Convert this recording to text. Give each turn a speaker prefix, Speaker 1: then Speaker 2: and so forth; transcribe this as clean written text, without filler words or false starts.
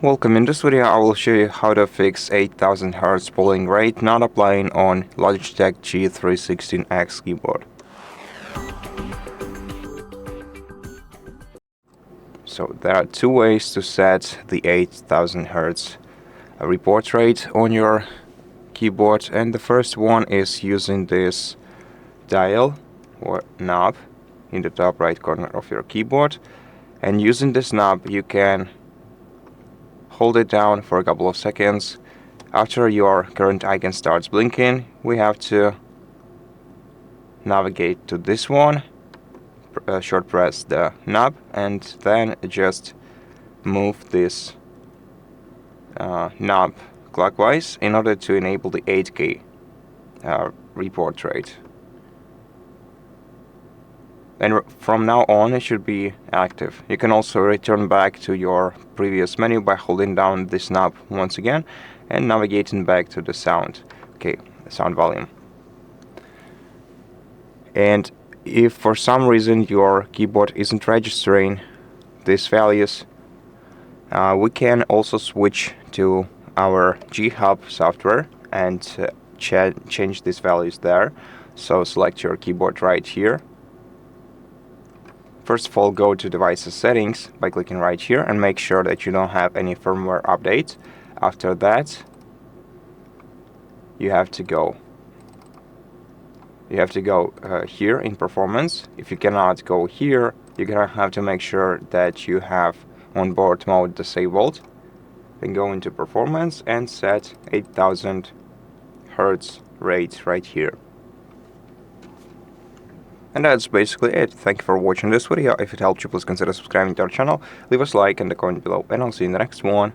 Speaker 1: Welcome. In this video I will show you how to fix 8000 Hz polling rate not applying on Logitech G316 X keyboard. So there are two ways to set the 8000 Hz report rate on your keyboard, and the first one is using this dial or knob in the top right corner of your keyboard, and using this knob you can hold it down for a couple of seconds. After your current icon starts blinking, we have to navigate to this one, short press the knob, and then just move this knob clockwise in order to enable the 8K report rate. And from now on it should be active. You can also return back to your previous menu by holding down this knob once again and navigating back to the sound volume. And if for some reason your keyboard isn't registering these values, we can also switch to our G-Hub software and change these values there. So select your keyboard right here. First of all, go to Devices Settings by clicking right here and make sure that you don't have any firmware updates. After that, you have to go here in Performance. If you cannot go here, you're gonna have to make sure that you have onboard mode disabled. Then go into Performance and set 8000 Hz rate right here. And that's basically it. Thank you for watching this video. If it helped you, please consider subscribing to our channel, leave us a like and a comment below, and I'll see you in the next one.